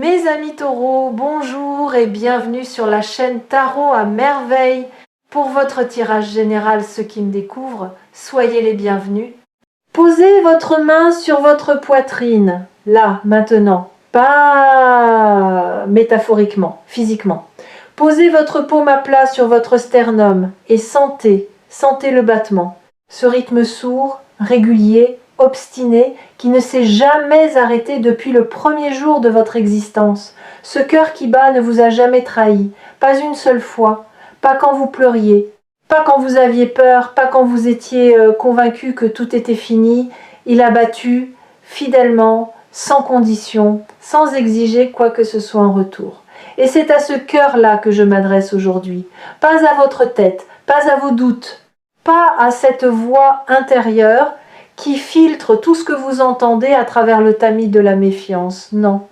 Mes amis taureaux, bonjour et bienvenue sur la chaîne Tarot à merveille. Pour votre tirage général, ceux qui me découvrent, soyez les bienvenus. Posez votre main sur votre poitrine, là, maintenant, pas métaphoriquement, physiquement. Posez votre paume à plat sur votre sternum et sentez le battement. Ce rythme sourd, régulier, obstiné, qui ne s'est jamais arrêté depuis le premier jour de votre existence. Ce cœur qui bat ne vous a jamais trahi, pas une seule fois, pas quand vous pleuriez, pas quand vous aviez peur, pas quand vous étiez convaincu que tout était fini. Il a battu fidèlement, sans condition, sans exiger quoi que ce soit en retour. Et c'est à ce cœur-là que je m'adresse aujourd'hui, pas à votre tête, pas à vos doutes, pas à cette voix intérieure qui filtre tout ce que vous entendez à travers le tamis de la méfiance. Non,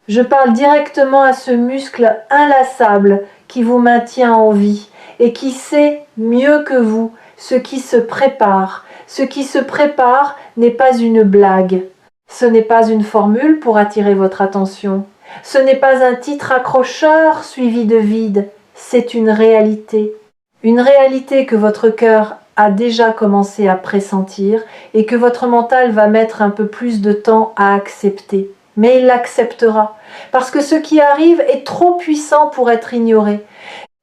je parle directement à ce muscle inlassable qui vous maintient en vie et qui sait mieux que vous ce qui se prépare. Ce qui se prépare n'est pas une blague. Ce n'est pas une formule pour attirer votre attention. Ce n'est pas un titre accrocheur suivi de vide. C'est une réalité. Une réalité que votre cœur a déjà commencé à pressentir et que votre mental va mettre un peu plus de temps à accepter. Mais il l'acceptera, parce que ce qui arrive est trop puissant pour être ignoré,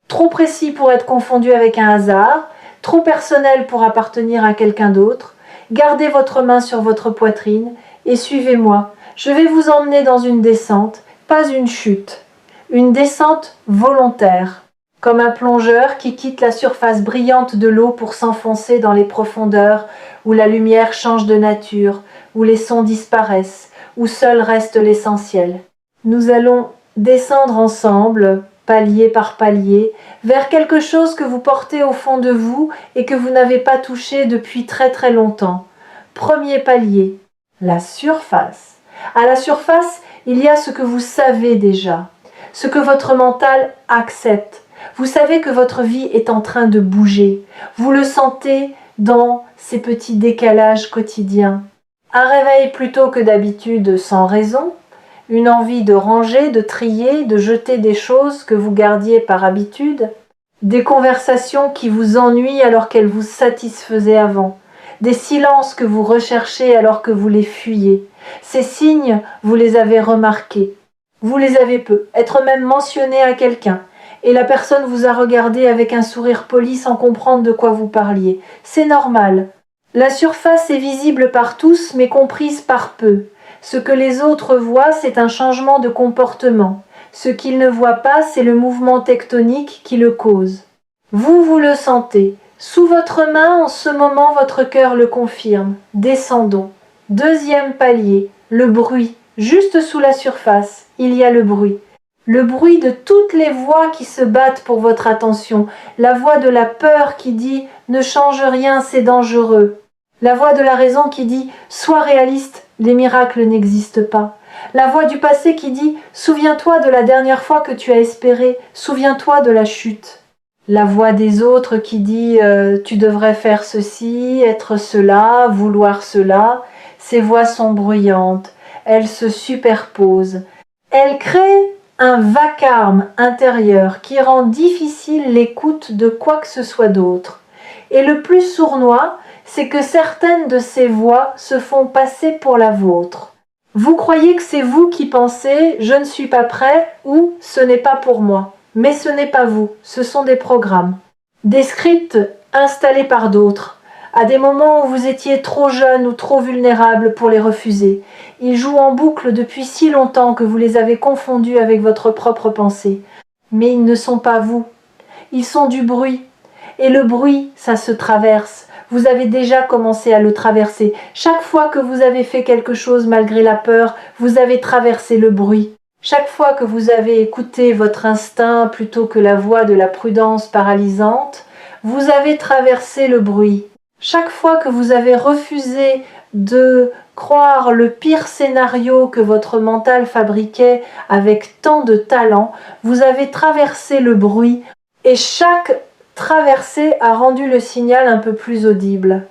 trop précis pour être confondu avec un hasard, trop personnel pour appartenir à quelqu'un d'autre. Gardez votre main sur votre poitrine et suivez-moi. Je vais vous emmener dans une descente, pas une chute, une descente volontaire. Comme un plongeur qui quitte la surface brillante de l'eau pour s'enfoncer dans les profondeurs, où la lumière change de nature, où les sons disparaissent, où seul reste l'essentiel. Nous allons descendre ensemble, palier par palier, vers quelque chose que vous portez au fond de vous et que vous n'avez pas touché depuis très très longtemps. Premier palier, la surface. À la surface, il y a ce que vous savez déjà, ce que votre mental accepte. Vous savez que votre vie est en train de bouger. Vous le sentez dans ces petits décalages quotidiens. Un réveil plutôt que d'habitude sans raison, une envie de ranger, de trier, de jeter des choses que vous gardiez par habitude, des conversations qui vous ennuient alors qu'elles vous satisfaisaient avant, des silences que vous recherchez alors que vous les fuyez. Ces signes, vous les avez remarqués. Vous les avez peu, être même mentionnés à quelqu'un. Et la personne vous a regardé avec un sourire poli sans comprendre de quoi vous parliez. C'est normal. La surface est visible par tous, mais comprise par peu. Ce que les autres voient, c'est un changement de comportement. Ce qu'ils ne voient pas, c'est le mouvement tectonique qui le cause. Vous le sentez. Sous votre main, en ce moment, votre cœur le confirme. Descendons. Deuxième palier, le bruit. Juste sous la surface, il y a le bruit. Le bruit de toutes les voix qui se battent pour votre attention. La voix de la peur qui dit « Ne change rien, c'est dangereux ». La voix de la raison qui dit « Sois réaliste, les miracles n'existent pas ». La voix du passé qui dit « Souviens-toi de la dernière fois que tu as espéré, souviens-toi de la chute ». La voix des autres qui dit « Tu devrais faire ceci, être cela, vouloir cela ». Ces voix sont bruyantes, elles se superposent. Elles créent un vacarme intérieur qui rend difficile l'écoute de quoi que ce soit d'autre. Et le plus sournois, c'est que certaines de ces voix se font passer pour la vôtre. Vous croyez que c'est vous qui pensez « je ne suis pas prêt » ou « ce n'est pas pour moi ». Mais ce n'est pas vous, ce sont des programmes. Des scripts installés par d'autres, à des moments où vous étiez trop jeune ou trop vulnérable pour les refuser. Ils jouent en boucle depuis si longtemps que vous les avez confondus avec votre propre pensée. Mais ils ne sont pas vous. Ils sont du bruit. Et le bruit, ça se traverse. Vous avez déjà commencé à le traverser. Chaque fois que vous avez fait quelque chose malgré la peur, vous avez traversé le bruit. Chaque fois que vous avez écouté votre instinct plutôt que la voix de la prudence paralysante, vous avez traversé le bruit. Chaque fois que vous avez refusé de croire le pire scénario que votre mental fabriquait avec tant de talent, vous avez traversé le bruit et chaque traversée a rendu le signal un peu plus audible.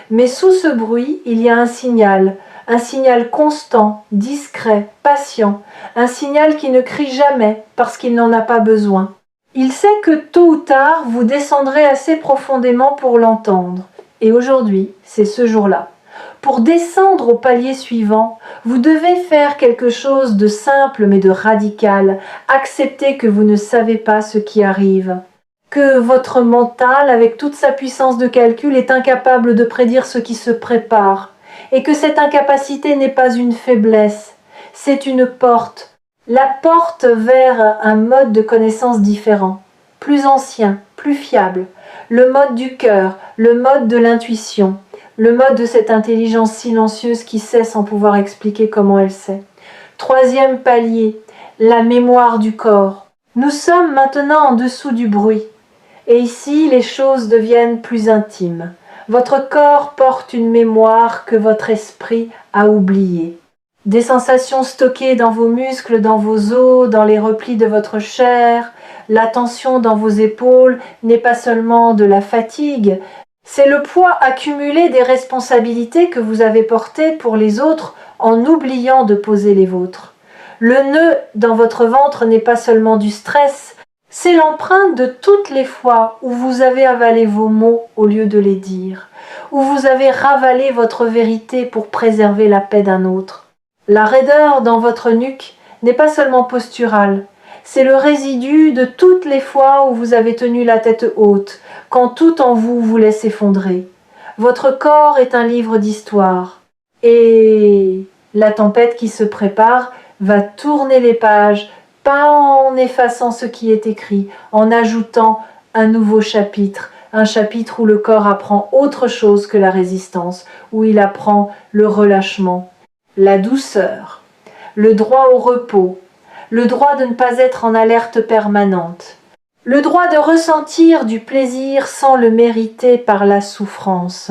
Mais sous ce bruit, il y a un signal, un signal constant, discret, patient, un signal qui ne crie jamais parce qu'il n'en a pas besoin. Il sait que tôt ou tard, vous descendrez assez profondément pour l'entendre. Et aujourd'hui, c'est ce jour-là. Pour descendre au palier suivant, vous devez faire quelque chose de simple mais de radical. Accepter que vous ne savez pas ce qui arrive. Que votre mental, avec toute sa puissance de calcul, est incapable de prédire ce qui se prépare. Et que cette incapacité n'est pas une faiblesse. C'est une porte. La porte vers un mode de connaissance différent, plus ancien, plus fiable, le mode du cœur, le mode de l'intuition, le mode de cette intelligence silencieuse qui sait sans pouvoir expliquer comment elle sait. Troisième palier, la mémoire du corps. Nous sommes maintenant en dessous du bruit, et ici les choses deviennent plus intimes. Votre corps porte une mémoire que votre esprit a oubliée. Des sensations stockées dans vos muscles, dans vos os, dans les replis de votre chair. La tension dans vos épaules n'est pas seulement de la fatigue, c'est le poids accumulé des responsabilités que vous avez portées pour les autres en oubliant de poser les vôtres. Le nœud dans votre ventre n'est pas seulement du stress, c'est l'empreinte de toutes les fois où vous avez avalé vos mots au lieu de les dire, où vous avez ravalé votre vérité pour préserver la paix d'un autre. La raideur dans votre nuque n'est pas seulement posturale, c'est le résidu de toutes les fois où vous avez tenu la tête haute, quand tout en vous voulait s'effondrer. Votre corps est un livre d'histoire, et la tempête qui se prépare va tourner les pages, pas en effaçant ce qui est écrit, en ajoutant un nouveau chapitre, un chapitre où le corps apprend autre chose que la résistance, où il apprend le relâchement. La douceur, le droit au repos, le droit de ne pas être en alerte permanente, le droit de ressentir du plaisir sans le mériter par la souffrance.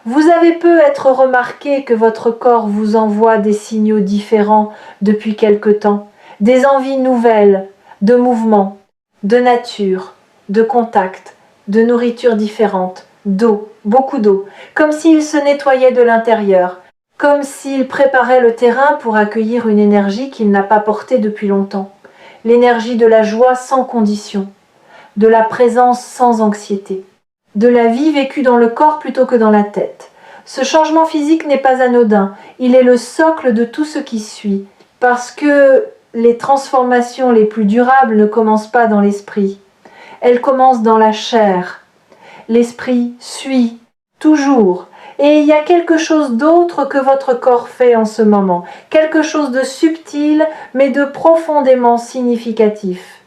Vous avez peut-être remarqué que votre corps vous envoie des signaux différents depuis quelque temps, des envies nouvelles, de mouvement, de nature, de contact, de nourriture différente, d'eau, beaucoup d'eau, comme s'il se nettoyait de l'intérieur, comme s'il préparait le terrain pour accueillir une énergie qu'il n'a pas portée depuis longtemps, l'énergie de la joie sans condition, de la présence sans anxiété, de la vie vécue dans le corps plutôt que dans la tête. Ce changement physique n'est pas anodin, il est le socle de tout ce qui suit, parce que les transformations les plus durables ne commencent pas dans l'esprit, elles commencent dans la chair. L'esprit suit, toujours. Et il y a quelque chose d'autre que votre corps fait en ce moment, quelque chose de subtil mais de profondément significatif.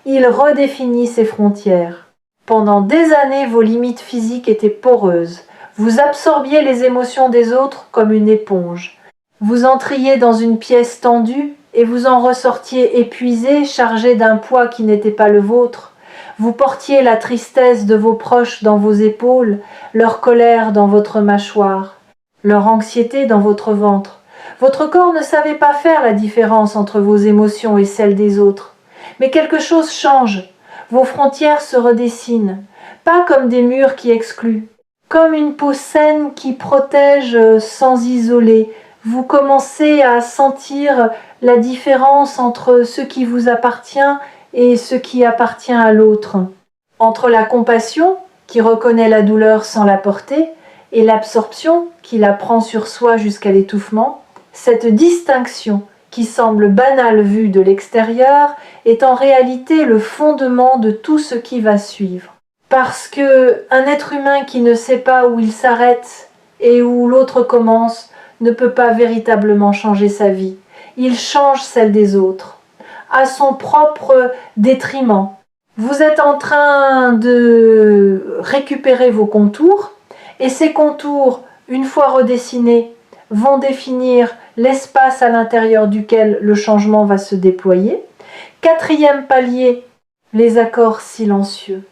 Il redéfinit ses frontières. Pendant des années, vos limites physiques étaient poreuses. Vous absorbiez les émotions des autres comme une éponge. Vous entriez dans une pièce tendue et vous en ressortiez épuisé, chargé d'un poids qui n'était pas le vôtre. Vous portiez la tristesse de vos proches dans vos épaules, leur colère dans votre mâchoire, leur anxiété dans votre ventre. Votre corps ne savait pas faire la différence entre vos émotions et celles des autres. Mais quelque chose change. Vos frontières se redessinent, pas comme des murs qui excluent, comme une peau saine qui protège sans isoler. Vous commencez à sentir la différence entre ce qui vous appartient et ce qui appartient à l'autre, entre la compassion, qui reconnaît la douleur sans la porter, et l'absorption, qui la prend sur soi jusqu'à l'étouffement. Cette distinction, qui semble banale vue de l'extérieur, est en réalité le fondement de tout ce qui va suivre. Parce que un être humain qui ne sait pas où il s'arrête et où l'autre commence ne peut pas véritablement changer sa vie. Il change celle des autres, à son propre détriment. Vous êtes en train de récupérer vos contours, et ces contours, une fois redessinés, vont définir l'espace à l'intérieur duquel le changement va se déployer. Quatrième palier, les accords silencieux.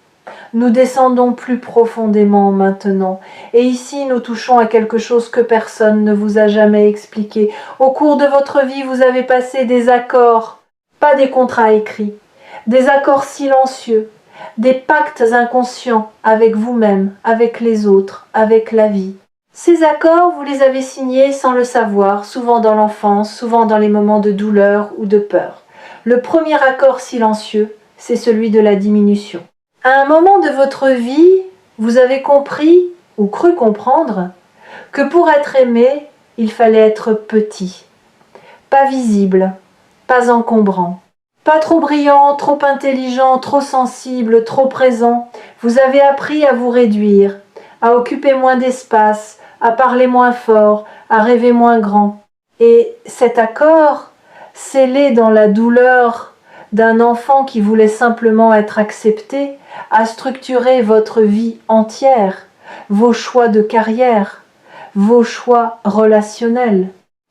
Nous descendons plus profondément maintenant, et ici nous touchons à quelque chose que personne ne vous a jamais expliqué. Au cours de votre vie, vous avez passé des accords, pas des contrats écrits, des accords silencieux, des pactes inconscients avec vous-même, avec les autres, avec la vie. Ces accords, vous les avez signés sans le savoir, souvent dans l'enfance, souvent dans les moments de douleur ou de peur. Le premier accord silencieux, c'est celui de la diminution. À un moment de votre vie, vous avez compris, ou cru comprendre, que pour être aimé, il fallait être petit, pas visible, pas encombrant, pas trop brillant, trop intelligent, trop sensible, trop présent. Vous avez appris à vous réduire, à occuper moins d'espace, à parler moins fort, à rêver moins grand. Et cet accord, scellé dans la douleur d'un enfant qui voulait simplement être accepté, a structuré votre vie entière, vos choix de carrière, vos choix relationnels,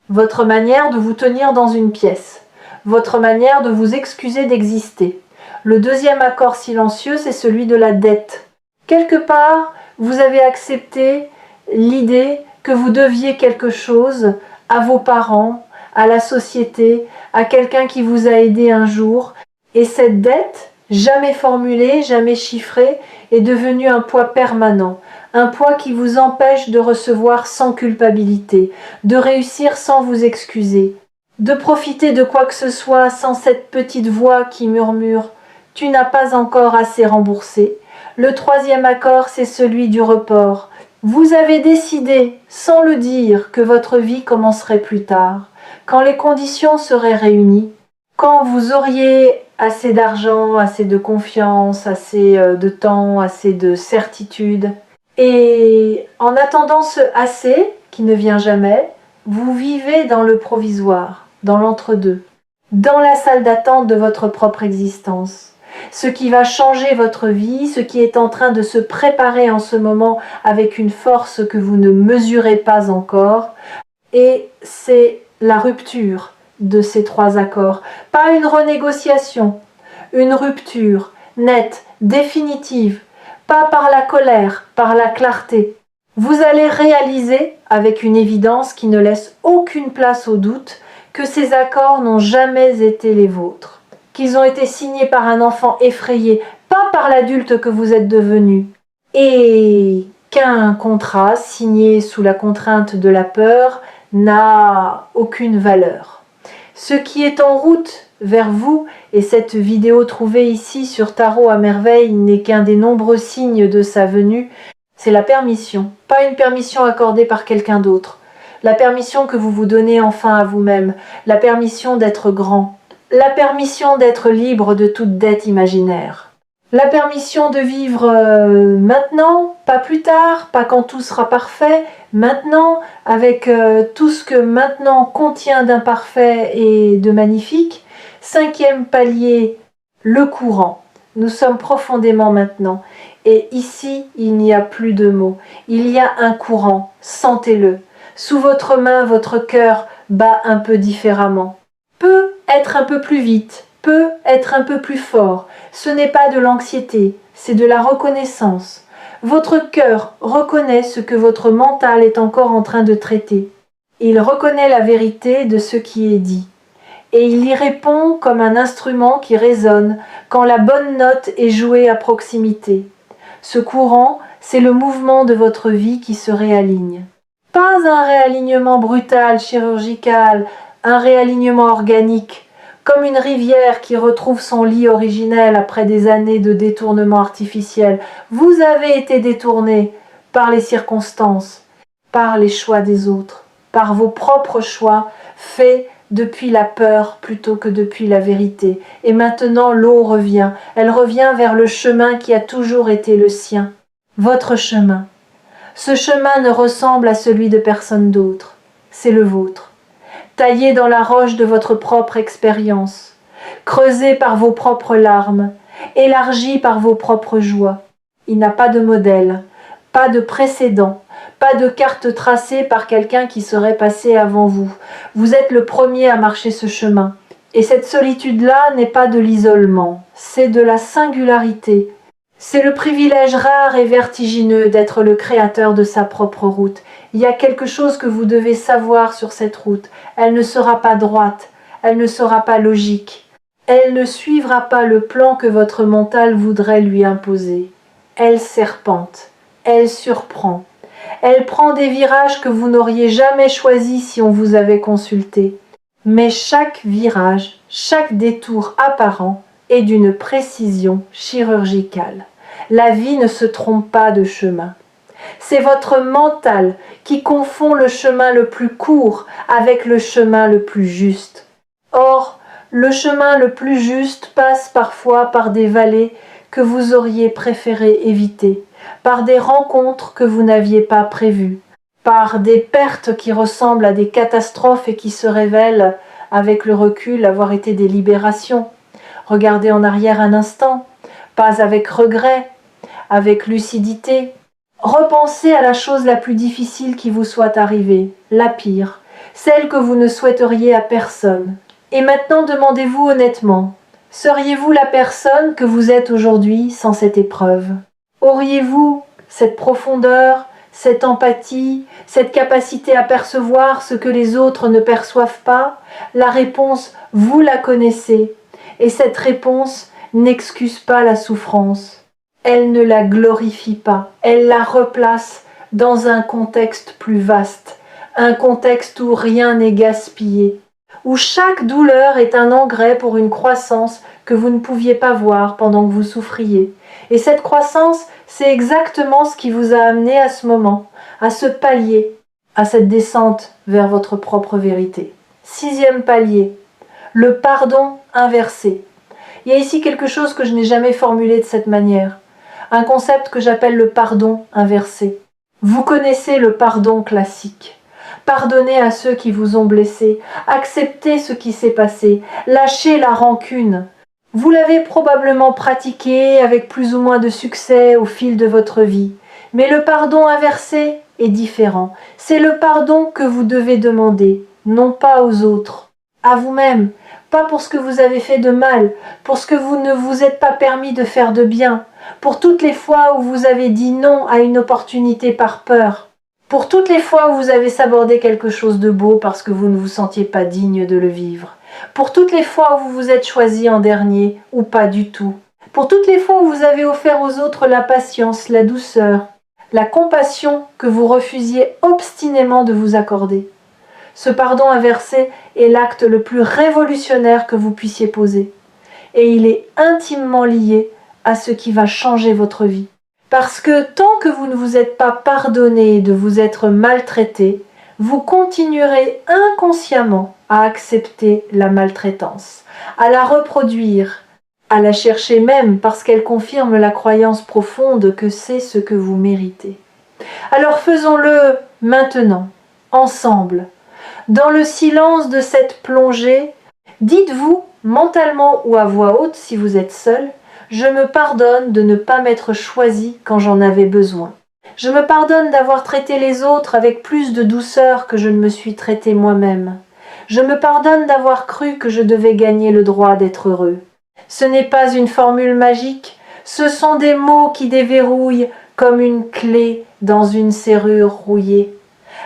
votre manière de vous tenir dans une pièce, votre manière de vous excuser d'exister. Le deuxième accord silencieux, c'est celui de la dette. Quelque part, vous avez accepté l'idée que vous deviez quelque chose à vos parents, à la société, à quelqu'un qui vous a aidé un jour. Et cette dette, jamais formulée, jamais chiffrée, est devenue un poids permanent, un poids qui vous empêche de recevoir sans culpabilité, de réussir sans vous excuser, de profiter de quoi que ce soit sans cette petite voix qui murmure « Tu n'as pas encore assez remboursé ». Le troisième accord, c'est celui du report. Vous avez décidé, sans le dire, que votre vie commencerait plus tard, quand les conditions seraient réunies, quand vous auriez assez d'argent, assez de confiance, assez de temps, assez de certitude. Et en attendant ce assez, qui ne vient jamais, vous vivez dans le provisoire, dans l'entre-deux, dans la salle d'attente de votre propre existence. Ce qui va changer votre vie, ce qui est en train de se préparer en ce moment avec une force que vous ne mesurez pas encore, et c'est la rupture de ces trois accords. Pas une renégociation, une rupture nette, définitive, pas par la colère, par la clarté. Vous allez réaliser, avec une évidence qui ne laisse aucune place au doute, que ces accords n'ont jamais été les vôtres, qu'ils ont été signés par un enfant effrayé, pas par l'adulte que vous êtes devenu, et qu'un contrat signé sous la contrainte de la peur n'a aucune valeur. Ce qui est en route vers vous, et cette vidéo trouvée ici sur Tarot à Merveille n'est qu'un des nombreux signes de sa venue, c'est la permission, pas une permission accordée par quelqu'un d'autre, la permission que vous vous donnez enfin à vous-même, la permission d'être grand, la permission d'être libre de toute dette imaginaire. La permission de vivre maintenant, pas plus tard, pas quand tout sera parfait, maintenant, avec tout ce que maintenant contient d'imparfait et de magnifique. Cinquième palier, le courant. Nous sommes profondément maintenant. Et ici, il n'y a plus de mots. Il y a un courant, sentez-le. Sous votre main, votre cœur bat un peu différemment. Peut être un peu plus vite, peut être un peu plus fort. Ce n'est pas de l'anxiété, c'est de la reconnaissance. Votre cœur reconnaît ce que votre mental est encore en train de traiter. Il reconnaît la vérité de ce qui est dit. Et il y répond comme un instrument qui résonne quand la bonne note est jouée à proximité. Ce courant, c'est le mouvement de votre vie qui se réaligne. Pas un réalignement brutal, chirurgical, un réalignement organique, comme une rivière qui retrouve son lit originel après des années de détournement artificiel. Vous avez été détourné par les circonstances, par les choix des autres, par vos propres choix faits depuis la peur plutôt que depuis la vérité. Et maintenant l'eau revient, elle revient vers le chemin qui a toujours été le sien, votre chemin. Ce chemin ne ressemble à celui de personne d'autre, c'est le vôtre. Taillé dans la roche de votre propre expérience, creusé par vos propres larmes, élargi par vos propres joies. Il n'a pas de modèle, pas de précédent, pas de carte tracée par quelqu'un qui serait passé avant vous. Vous êtes le premier à marcher ce chemin. Et cette solitude-là n'est pas de l'isolement, c'est de la singularité. C'est le privilège rare et vertigineux d'être le créateur de sa propre route. Il y a quelque chose que vous devez savoir sur cette route. Elle ne sera pas droite, elle ne sera pas logique. Elle ne suivra pas le plan que votre mental voudrait lui imposer. Elle serpente, elle surprend. Elle prend des virages que vous n'auriez jamais choisis si on vous avait consulté. Mais chaque virage, chaque détour apparent est d'une précision chirurgicale. La vie ne se trompe pas de chemin. C'est votre mental qui confond le chemin le plus court avec le chemin le plus juste. Or, le chemin le plus juste passe parfois par des vallées que vous auriez préféré éviter, par des rencontres que vous n'aviez pas prévues, par des pertes qui ressemblent à des catastrophes et qui se révèlent, avec le recul, avoir été des libérations. Regardez en arrière un instant, pas avec regret, avec lucidité. Repensez à la chose la plus difficile qui vous soit arrivée, la pire, celle que vous ne souhaiteriez à personne. Et maintenant demandez-vous honnêtement, seriez-vous la personne que vous êtes aujourd'hui sans cette épreuve? Auriez-vous cette profondeur, cette empathie, cette capacité à percevoir ce que les autres ne perçoivent pas? La réponse, vous la connaissez. Et cette réponse n'excuse pas la souffrance. Elle ne la glorifie pas, elle la replace dans un contexte plus vaste, un contexte où rien n'est gaspillé, où chaque douleur est un engrais pour une croissance que vous ne pouviez pas voir pendant que vous souffriez. Et cette croissance, c'est exactement ce qui vous a amené à ce moment, à ce palier, à cette descente vers votre propre vérité. 6e palier, le pardon inversé. Il y a ici quelque chose que je n'ai jamais formulé de cette manière. Un concept que j'appelle le pardon inversé. Vous connaissez le pardon classique. Pardonnez à ceux qui vous ont blessé, acceptez ce qui s'est passé, lâchez la rancune. Vous l'avez probablement pratiqué avec plus ou moins de succès au fil de votre vie. Mais le pardon inversé est différent. C'est le pardon que vous devez demander, non pas aux autres, à vous-même. Pas pour ce que vous avez fait de mal, pour ce que vous ne vous êtes pas permis de faire de bien, pour toutes les fois où vous avez dit non à une opportunité par peur, pour toutes les fois où vous avez sabordé quelque chose de beau parce que vous ne vous sentiez pas digne de le vivre, pour toutes les fois où vous vous êtes choisi en dernier ou pas du tout, pour toutes les fois où vous avez offert aux autres la patience, la douceur, la compassion que vous refusiez obstinément de vous accorder. Ce pardon inversé est l'acte le plus révolutionnaire que vous puissiez poser. Et il est intimement lié à ce qui va changer votre vie. Parce que tant que vous ne vous êtes pas pardonné de vous être maltraité, vous continuerez inconsciemment à accepter la maltraitance, à la reproduire, à la chercher même parce qu'elle confirme la croyance profonde que c'est ce que vous méritez. Alors faisons-le maintenant, ensemble. Dans le silence de cette plongée, dites-vous, mentalement ou à voix haute si vous êtes seul, je me pardonne de ne pas m'être choisi quand j'en avais besoin. Je me pardonne d'avoir traité les autres avec plus de douceur que je ne me suis traité moi-même. Je me pardonne d'avoir cru que je devais gagner le droit d'être heureux. Ce n'est pas une formule magique, ce sont des mots qui déverrouillent comme une clé dans une serrure rouillée.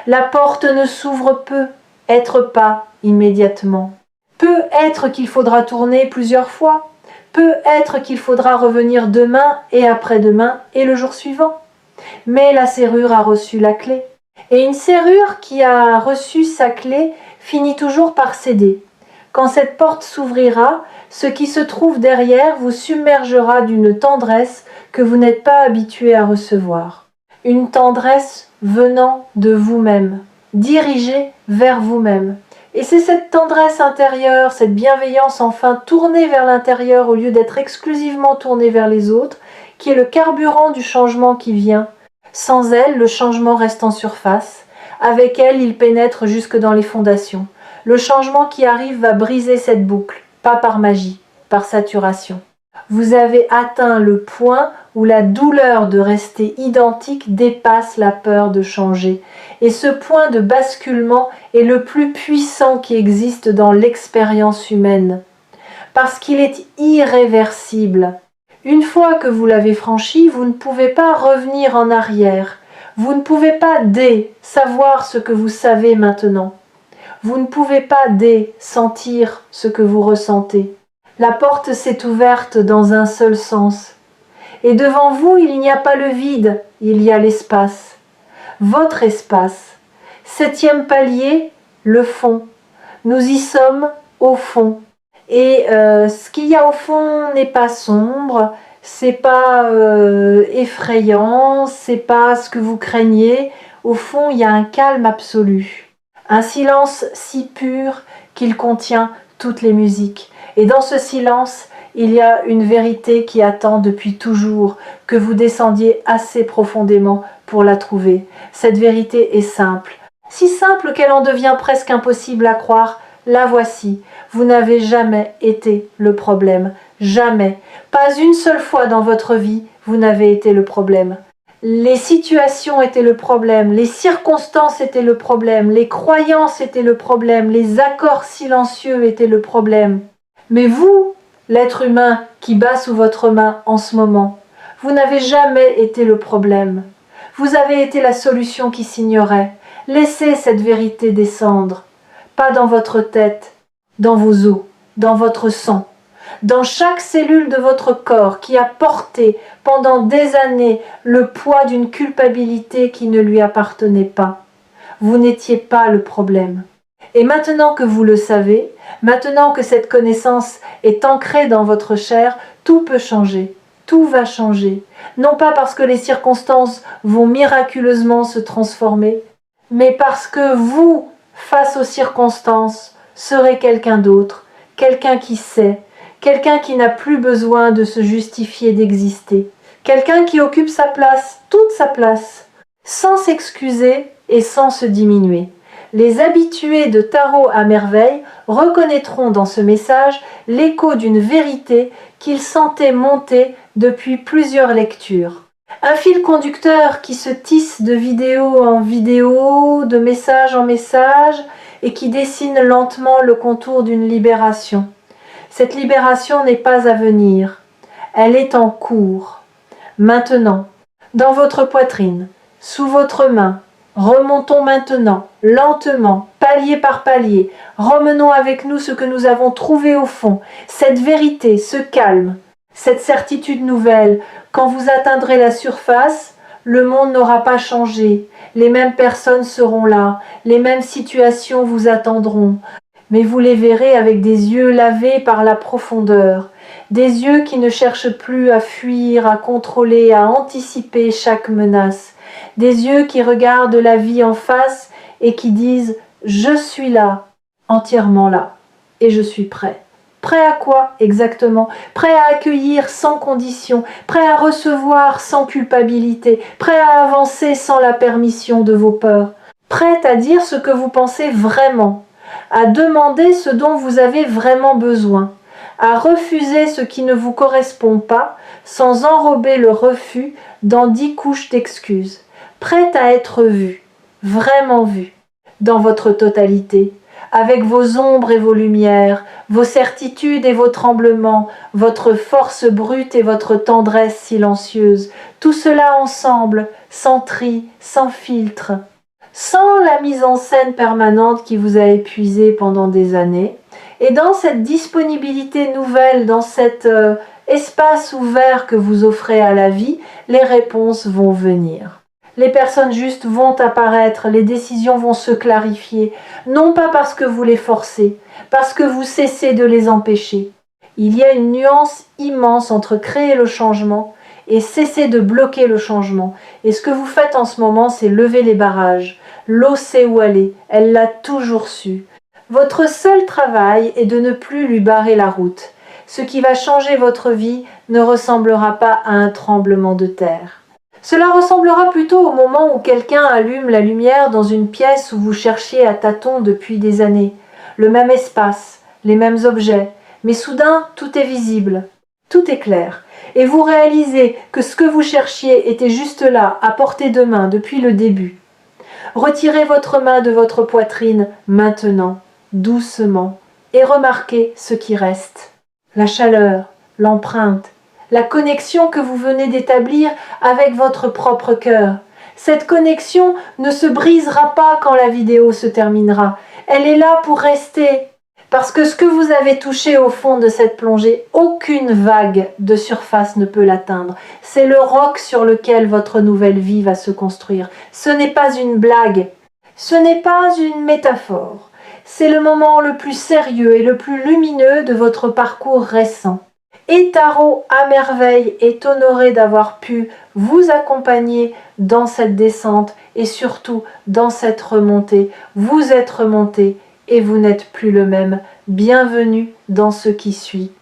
La porte ne s'ouvre peu, être pas immédiatement. Peut être qu'il faudra tourner plusieurs fois, peut être qu'il faudra revenir demain et après-demain et le jour suivant. Mais la serrure a reçu la clé. Et une serrure qui a reçu sa clé finit toujours par céder. Quand cette porte s'ouvrira, ce qui se trouve derrière vous submergera d'une tendresse que vous n'êtes pas habitué à recevoir. Une tendresse venant de vous-même, dirigée vers vous-même. Et c'est cette tendresse intérieure, cette bienveillance enfin tournée vers l'intérieur au lieu d'être exclusivement tournée vers les autres, qui est le carburant du changement qui vient. Sans elle, le changement reste en surface. Avec elle, il pénètre jusque dans les fondations. Le changement qui arrive va briser cette boucle, pas par magie, par saturation. Vous avez atteint le point où la douleur de rester identique dépasse la peur de changer. Et ce point de basculement est le plus puissant qui existe dans l'expérience humaine. Parce qu'il est irréversible. Une fois que vous l'avez franchi, vous ne pouvez pas revenir en arrière. Vous ne pouvez pas savoir ce que vous savez maintenant. Vous ne pouvez pas sentir ce que vous ressentez. La porte s'est ouverte dans un seul sens. Et devant vous, il n'y a pas le vide, il y a l'espace. votre espace. 7e palier, le fond. Nous y sommes au fond. Et ce qu'il y a au fond n'est pas sombre, c'est pas effrayant, c'est pas ce que vous craignez. Au fond, il y a un calme absolu. Un silence si pur qu'il contient toutes les musiques. Et dans ce silence, il y a une vérité qui attend depuis toujours que vous descendiez assez profondément pour la trouver. Cette vérité est simple. Si simple qu'elle en devient presque impossible à croire, la voici. Vous n'avez jamais été le problème. Jamais. Pas une seule fois dans votre vie, vous n'avez été le problème. Les situations étaient le problème, les circonstances étaient le problème, les croyances étaient le problème, les accords silencieux étaient le problème. Mais vous, l'être humain qui bat sous votre main en ce moment, vous n'avez jamais été le problème. Vous avez été la solution qui s'ignorait. Laissez cette vérité descendre, pas dans votre tête, dans vos os, dans votre sang, dans chaque cellule de votre corps qui a porté pendant des années le poids d'une culpabilité qui ne lui appartenait pas. Vous n'étiez pas le problème. Et maintenant que vous le savez, maintenant que cette connaissance est ancrée dans votre chair, tout peut changer, tout va changer. Non pas parce que les circonstances vont miraculeusement se transformer, mais parce que vous, face aux circonstances, serez quelqu'un d'autre, quelqu'un qui sait, quelqu'un qui n'a plus besoin de se justifier d'exister, quelqu'un qui occupe sa place, toute sa place, sans s'excuser et sans se diminuer. Les habitués de Tarot à merveille reconnaîtront dans ce message l'écho d'une vérité qu'ils sentaient monter depuis plusieurs lectures. Un fil conducteur qui se tisse de vidéo en vidéo, de message en message, et qui dessine lentement le contour d'une libération. Cette libération n'est pas à venir, elle est en cours. Maintenant, dans votre poitrine, sous votre main, remontons maintenant, lentement, palier par palier, remenons avec nous ce que nous avons trouvé au fond, cette vérité, ce calme, cette certitude nouvelle. Quand vous atteindrez la surface, le monde n'aura pas changé, les mêmes personnes seront là, les mêmes situations vous attendront, mais vous les verrez avec des yeux lavés par la profondeur, des yeux qui ne cherchent plus à fuir, à contrôler, à anticiper chaque menace, des yeux qui regardent la vie en face et qui disent « Je suis là, entièrement là, et je suis prêt ». Prêt à quoi exactement? Prêt à accueillir sans condition, prêt à recevoir sans culpabilité, prêt à avancer sans la permission de vos peurs, prêt à dire ce que vous pensez vraiment, à demander ce dont vous avez vraiment besoin, à refuser ce qui ne vous correspond pas sans enrober le refus dans 10 couches d'excuses, prêt à être vu, vraiment vu, dans votre totalité, avec vos ombres et vos lumières, vos certitudes et vos tremblements, votre force brute et votre tendresse silencieuse, tout cela ensemble, sans tri, sans filtre, sans la mise en scène permanente qui vous a épuisé pendant des années, et dans cette disponibilité nouvelle, dans cet espace ouvert que vous offrez à la vie, les réponses vont venir. Les personnes justes vont apparaître, les décisions vont se clarifier, non pas parce que vous les forcez, parce que vous cessez de les empêcher. Il y a une nuance immense entre créer le changement et cesser de bloquer le changement. Et ce que vous faites en ce moment, c'est lever les barrages. L'eau sait où aller, elle l'a toujours su. Votre seul travail est de ne plus lui barrer la route. Ce qui va changer votre vie ne ressemblera pas à un tremblement de terre. Cela ressemblera plutôt au moment où quelqu'un allume la lumière dans une pièce où vous cherchiez à tâtons depuis des années. Le même espace, les mêmes objets, mais soudain tout est visible, tout est clair. Et vous réalisez que ce que vous cherchiez était juste là, à portée de main, depuis le début. Retirez votre main de votre poitrine maintenant, doucement, et remarquez ce qui reste. La chaleur, l'empreinte, la connexion que vous venez d'établir avec votre propre cœur. Cette connexion ne se brisera pas quand la vidéo se terminera. Elle est là pour rester. Parce que ce que vous avez touché au fond de cette plongée, aucune vague de surface ne peut l'atteindre. C'est le roc sur lequel votre nouvelle vie va se construire. Ce n'est pas une blague, ce n'est pas une métaphore. C'est le moment le plus sérieux et le plus lumineux de votre parcours récent. Et Tarot à merveille est honoré d'avoir pu vous accompagner dans cette descente et surtout dans cette remontée. Vous êtes remonté et vous n'êtes plus le même. Bienvenue dans ce qui suit.